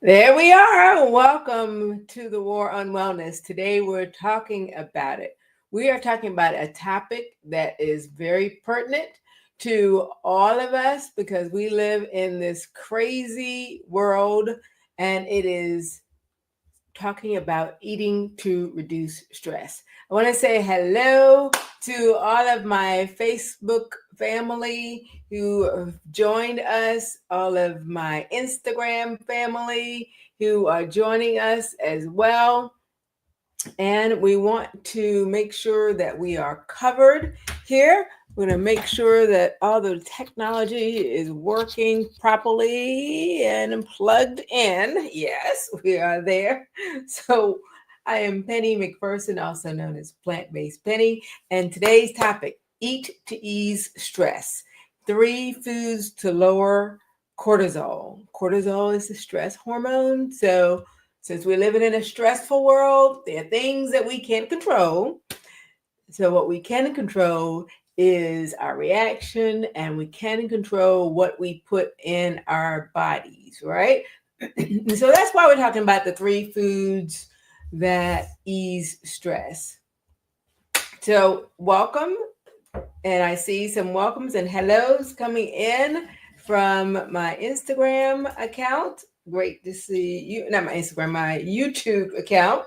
There we are. Welcome to the War on Wellness. Today we're talking about it. We are talking about a topic that is very pertinent to all of us because we live in this crazy world, and it is talking about eating to reduce stress. I want to say hello to all of my Facebook family who have joined us, all of my Instagram family who are joining us as well. And we want to make sure that we are covered here. We're going to make sure that all the technology is working properly and plugged in. Yes, we are there. So I am Penny McPherson, also known as Plant Based Penny. And today's topic, eat to ease stress. 3 foods to lower cortisol. Cortisol is the stress hormone. So since we're living in a stressful world, there are things that we can't control. So, what we can control is our reaction, and we can control what we put in our bodies, right? So, that's why we're talking about the 3 foods that ease stress. So, welcome. And I see some welcomes and hellos coming in from my Instagram account. Great to see you. Not my Instagram, my YouTube account.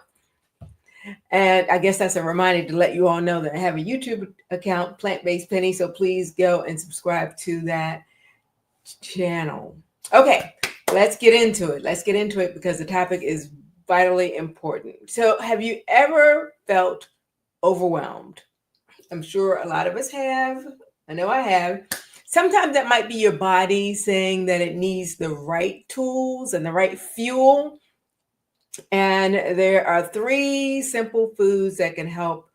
And I guess that's a reminder to let you all know that I have a YouTube account, Plant Based Penny. So please go and subscribe to that channel. Okay, let's get into it. Let's get into it because the topic is vitally important. So, have you ever felt overwhelmed? I'm sure a lot of us have. I know I have. Sometimes that might be your body saying that it needs the right tools and the right fuel. And there are 3 simple foods that can help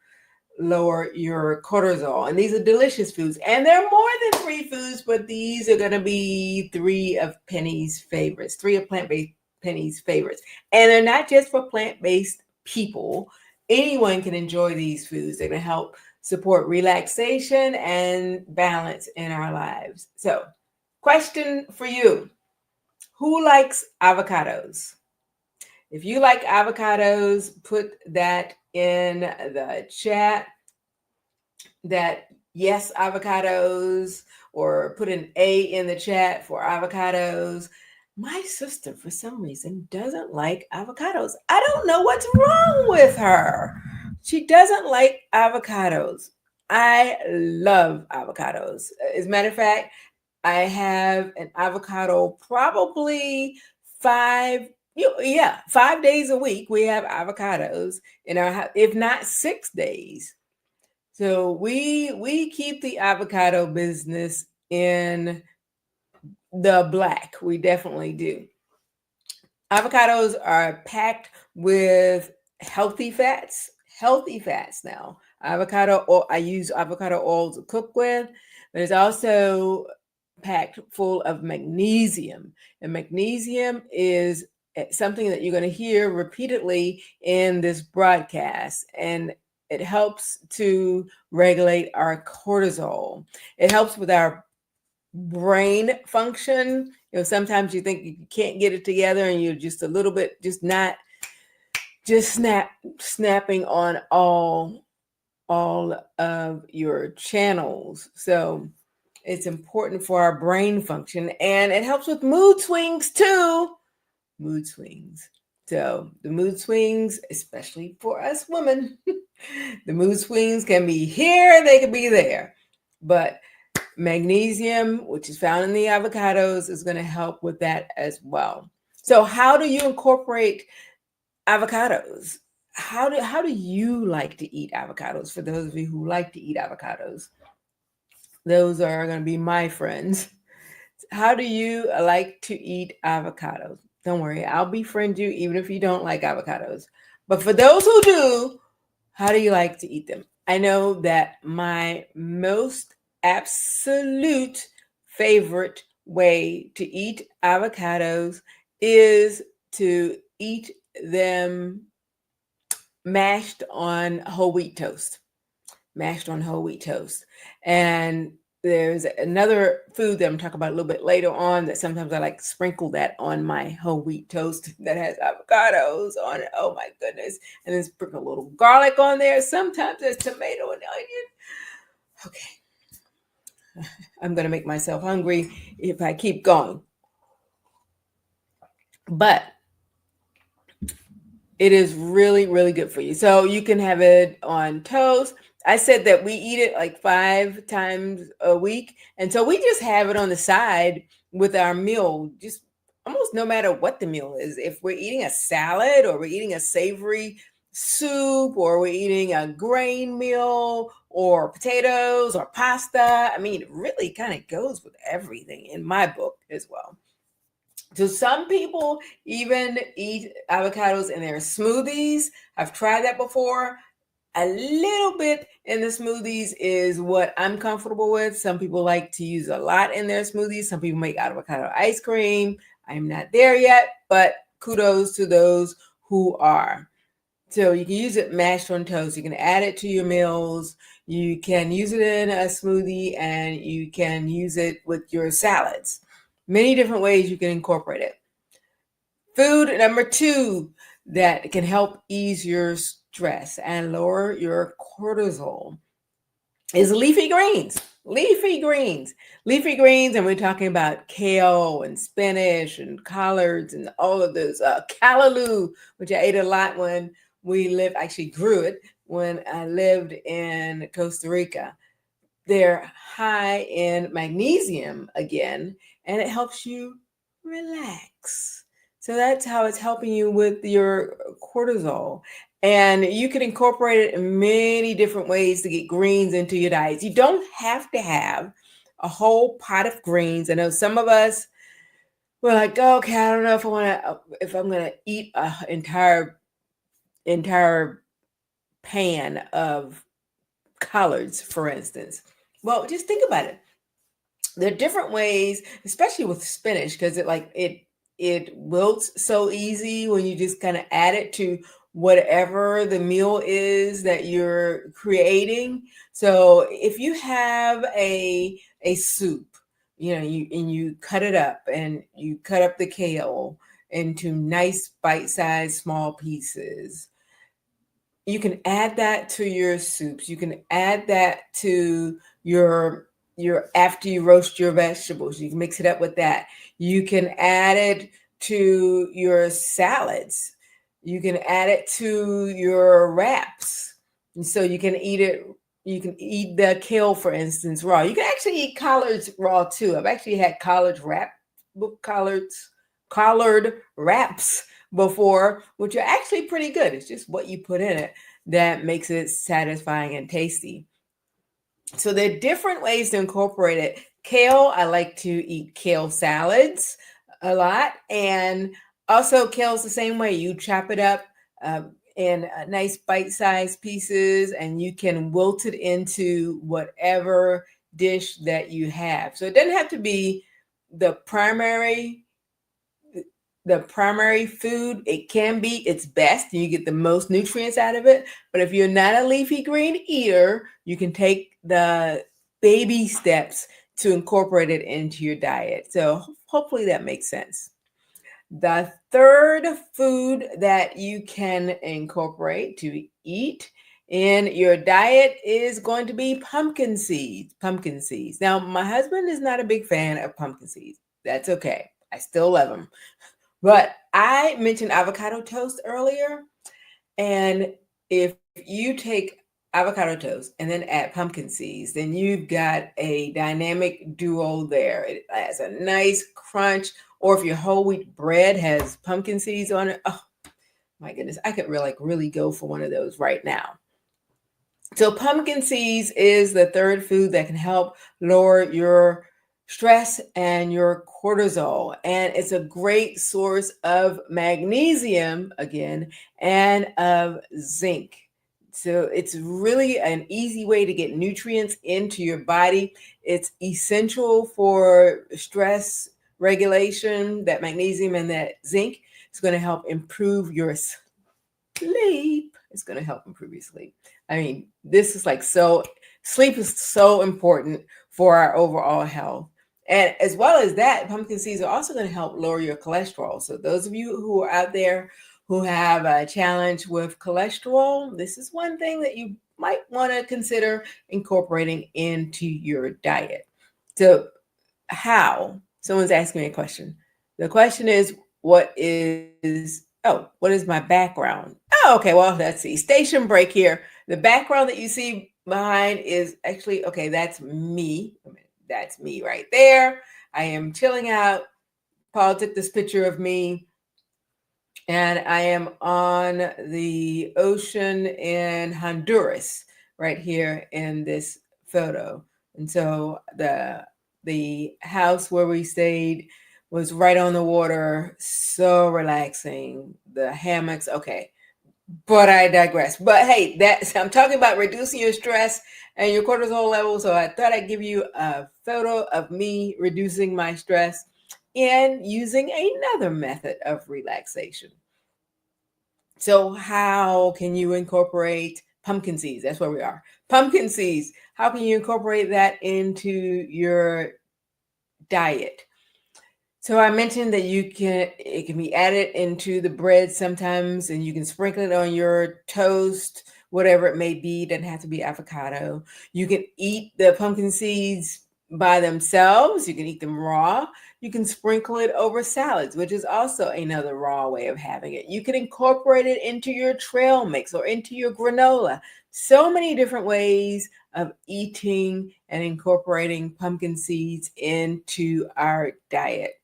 lower your cortisol. And these are delicious foods. And there are more than 3 foods, but these are going to be 3 of Plant Based Penny's favorites. And they're not just for plant based people. Anyone can enjoy these foods. They're going to help support relaxation and balance in our lives. So, question for you: who likes avocados? If you like avocados, put that in the chat, that yes, avocados, or put an A in the chat for avocados. My sister, for some reason, doesn't like avocados. I don't know what's wrong with her. She doesn't like avocados. I love avocados. As a matter of fact, I have an avocado probably 5 days a week. We have avocados in our house, if not 6 days. So we keep the avocado business in the black. We definitely do. Avocados are packed with healthy fats. Healthy fats now. Avocado oil, I use avocado oil to cook with, but it's also packed full of magnesium. And magnesium is something that you're going to hear repeatedly in this broadcast. And it helps to regulate our cortisol. It helps with our brain function. Sometimes you think you can't get it together and you're just a little bit just not just snapping on all of your channels. So it's important for our brain function, and it helps with mood swings too. Mood swings. So the mood swings, especially for us women, the mood swings can be here, they can be there. But magnesium, which is found in the avocados, is going to help with that as well. So how do you incorporate avocados? How do you like to eat avocados? For those of you who like to eat avocados, those are going to be my friends. How do you like to eat avocados? Don't worry, I'll befriend you even if you don't like avocados. But for those who do, how do you like to eat them? I know that my most absolute favorite way to eat avocados is to eat them mashed on whole wheat toast. Mashed on whole wheat toast. And there's another food that I'm talking about a little bit later on that sometimes I like to sprinkle that on my whole wheat toast that has avocados on it. Oh my goodness. And then sprinkle a little garlic on there. Sometimes there's tomato and onion. Okay. I'm going to make myself hungry if I keep going. But it is really, really good for you. So you can have it on toast. I said that we eat it like 5 times a week. And so we just have it on the side with our meal, just almost no matter what the meal is. If we're eating a salad or we're eating a savory soup or we're eating a grain meal or potatoes or pasta, I mean, it really kind of goes with everything in my book as well. So some people even eat avocados in their smoothies. I've tried that before. A little bit in the smoothies is what I'm comfortable with. Some people like to use a lot in their smoothies. Some people make avocado ice cream. I'm not there yet, but kudos to those who are. So you can use it mashed on toast. You can add it to your meals. You can use it in a smoothie, and you can use it with your salads. Many different ways you can incorporate it. Food number 2 that can help ease your stress and lower your cortisol is leafy greens. Leafy greens. Leafy greens, and we're talking about kale and spinach and collards and all of those. Callaloo, which I ate a lot when actually grew it when I lived in Costa Rica. They're high in magnesium again, and it helps you relax. So that's how it's helping you with your cortisol. And you can incorporate it in many different ways to get greens into your diets. You don't have to have a whole pot of greens. I know some of us were like, oh, okay, I don't know if I'm gonna eat an entire pan of collards, for instance. Well, just think about it. There are different ways, especially with spinach, because it wilts so easy when you just kind of add it to whatever the meal is that you're creating. So if you have a soup, you cut it up and you cut up the kale into nice bite-sized small pieces. You can add that to your soups. You can add that to your after you roast your vegetables. You can mix it up with that. You can add it to your salads. You can add it to your wraps. And so you can eat it. You can eat the kale, for instance, raw. You can actually eat collards raw too. I've actually had collard wraps before, which are actually pretty good. It's just what you put in it that makes it satisfying and tasty. So there are different ways to incorporate it. Kale, I like to eat kale salads a lot. And also kale's the same way. You chop it up in nice bite-sized pieces, and you can wilt it into whatever dish that you have. So it doesn't have to be the primary food. It can be its best, and you get the most nutrients out of it. But if you're not a leafy green eater, you can take the baby steps to incorporate it into your diet. So hopefully that makes sense. The third food that you can incorporate to eat in your diet is going to be pumpkin seeds. Pumpkin seeds. Now, my husband is not a big fan of pumpkin seeds. That's okay. I still love them. But I mentioned avocado toast earlier. And if you take avocado toast and then add pumpkin seeds, then you've got a dynamic duo there. It has a nice crunch. Or if your whole wheat bread has pumpkin seeds on it, oh my goodness, I could really go for one of those right now. So pumpkin seeds is the third food that can help lower your stress and your cortisol. And it's a great source of magnesium, again, and of zinc. So it's really an easy way to get nutrients into your body. It's essential for stress regulation. That magnesium and that zinc is going to help improve your sleep. It's going to help improve your sleep. I mean, this is sleep is so important for our overall health. And as well as that, pumpkin seeds are also going to help lower your cholesterol. So those of you who are out there who have a challenge with cholesterol, this is one thing that you might want to consider incorporating into your diet. So how? Someone's asking me a question. The question is, what is my background? Oh, okay, well, let's see. Station break here. The background that you see behind is actually, okay, that's me. That's me right there. I am chilling out. Paul took this picture of me, and I am on the ocean in Honduras right here in this photo. And so the house where we stayed was right on the water, so relaxing. The hammocks, okay. But I digress. But hey, I'm talking about reducing your stress and your cortisol level. So I thought I'd give you a photo of me reducing my stress and using another method of relaxation. So how can you incorporate pumpkin seeds? That's where we are. Pumpkin seeds. How can you incorporate that into your diet? So I mentioned that it can be added into the bread sometimes, and you can sprinkle it on your toast, whatever it may be. It doesn't have to be avocado. You can eat the pumpkin seeds by themselves. You can eat them raw. You can sprinkle it over salads, which is also another raw way of having it. You can incorporate it into your trail mix or into your granola. So many different ways of eating and incorporating pumpkin seeds into our diet.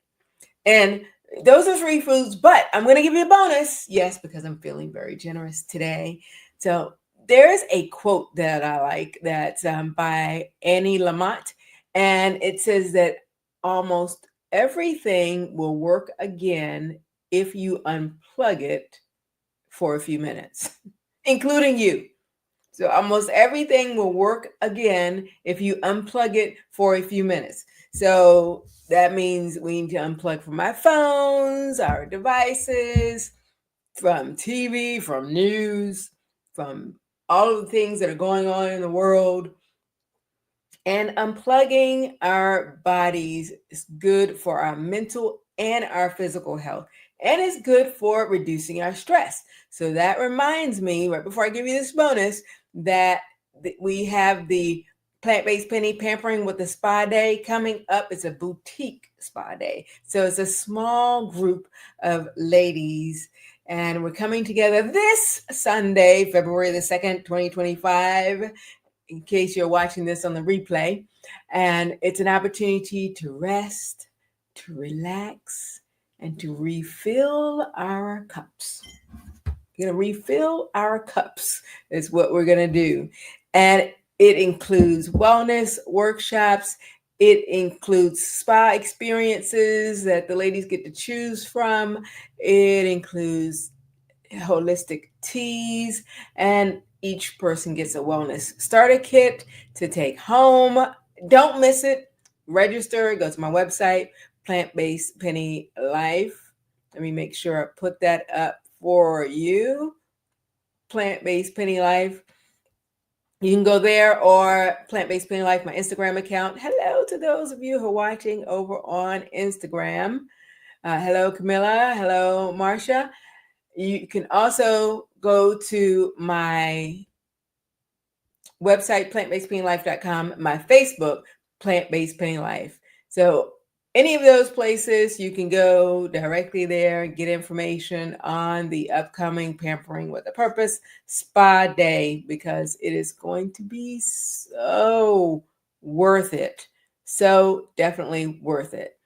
And those are free foods, but I'm going to give you a bonus. Yes, because I'm feeling very generous today. So there's a quote that I like that's by Annie Lamott, and it says that almost everything will work again if you unplug it for a few minutes, including you. So almost everything will work again if you unplug it for a few minutes. So that means we need to unplug from our phones, our devices, from TV, from news, from all of the things that are going on in the world. And unplugging our bodies is good for our mental and our physical health. And it's good for reducing our stress. So that reminds me, right before I give you this bonus, that we have the Plant-Based Penny Pampering with the Spa Day coming up. It's a boutique spa day. So it's a small group of ladies, and we're coming together this Sunday, February the 2nd, 2025, in case you're watching this on the replay. And it's an opportunity to rest, to relax, and to refill our cups. We're going to refill our cups is what we're going to do. And it includes wellness workshops. It includes spa experiences that the ladies get to choose from. It includes holistic teas, and each person gets a wellness starter kit to take home. Don't miss it. Register. Go to my website, Plant-Based Penny Life. Let me make sure I put that up for you. Plant-Based Penny Life. You can go there, or Plant-Based Penny Life, my Instagram account. Hello to those of you who are watching over on Instagram. Hello, Camilla. Hello, Marcia. You can also go to my website, plantbasedpennylife.com, my Facebook, Plant-Based Penny Life. So any of those places, you can go directly there and get information on the upcoming Pampering with a Purpose Spa Day, because it is going to be so worth it. So definitely worth it.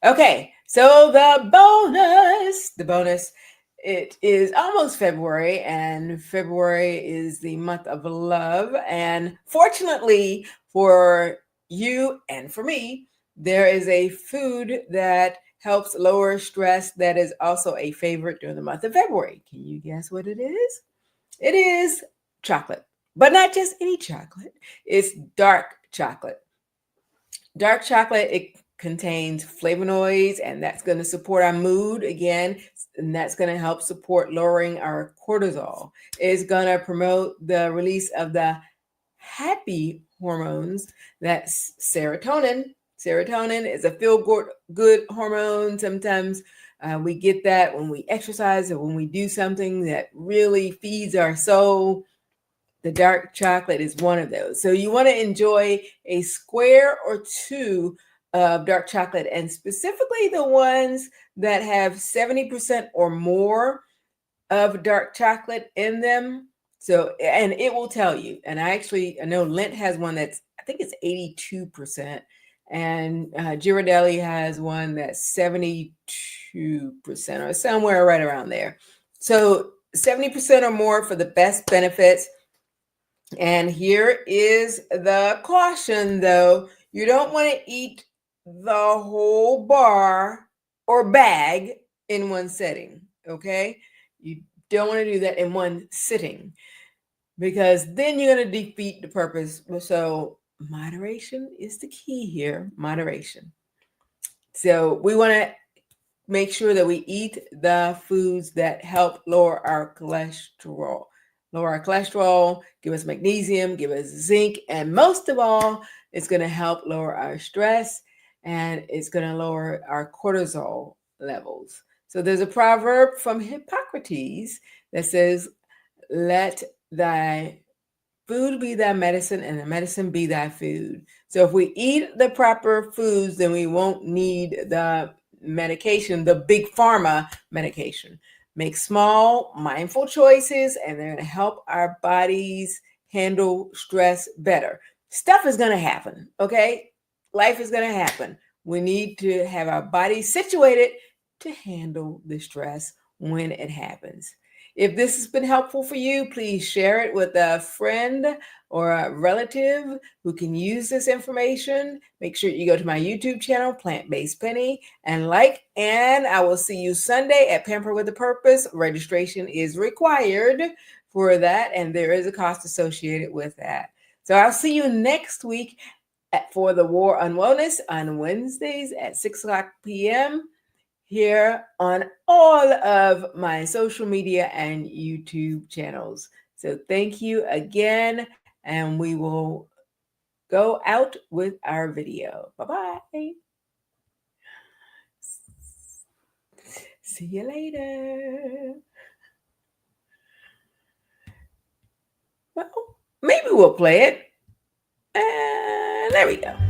Okay, so the bonus, it is almost February, and February is the month of love. And fortunately for you and for me, there is a food that helps lower stress that is also a favorite during the month of February. Can you guess what it is? It is chocolate, but not just any chocolate. It's dark chocolate. Dark chocolate, it contains flavonoids, and that's going to support our mood again, and that's going to help support lowering our cortisol. It's going to promote the release of the happy hormones. That's serotonin. Serotonin is a feel good hormone. Sometimes we get that when we exercise or when we do something that really feeds our soul. The dark chocolate is one of those. So you want to enjoy a square or two of dark chocolate, and specifically the ones that have 70% or more of dark chocolate in them. So, and it will tell you. And I know Lint has one that's, I think it's 82%. And Ghirardelli has one that's 72% or somewhere right around there. So 70% or more for the best benefits. And here is the caution though. You don't want to eat the whole bar or bag in one setting, okay? You don't want to do that in one sitting because then you're going to defeat the purpose. So, moderation is the key here. Moderation. So, we want to make sure that we eat the foods that help lower our cholesterol. Lower our cholesterol, give us magnesium, give us zinc, and most of all, it's going to help lower our stress and it's going to lower our cortisol levels. So there's a proverb from Hippocrates that says, "Let thy food be thy medicine and the medicine be thy food." So if we eat the proper foods, then we won't need the medication, the big pharma medication. Make small, mindful choices, and they're going to help our bodies handle stress better. Stuff is going to happen, okay? Life is going to happen. We need to have our bodies situated to handle the stress when it happens. If this has been helpful for you, please share it with a friend or a relative who can use this information. Make sure you go to my YouTube channel, Plant Based Penny, and I will see you Sunday at Pamper with a Purpose. Registration is required for that, and there is a cost associated with that. So I'll see you next week for the War on Wellness on Wednesdays at 6 o'clock p.m. here on all of my social media and YouTube channels. So thank you again, and we will go out with our video. Bye-bye. See you later. Well, maybe we'll play it. And there we go.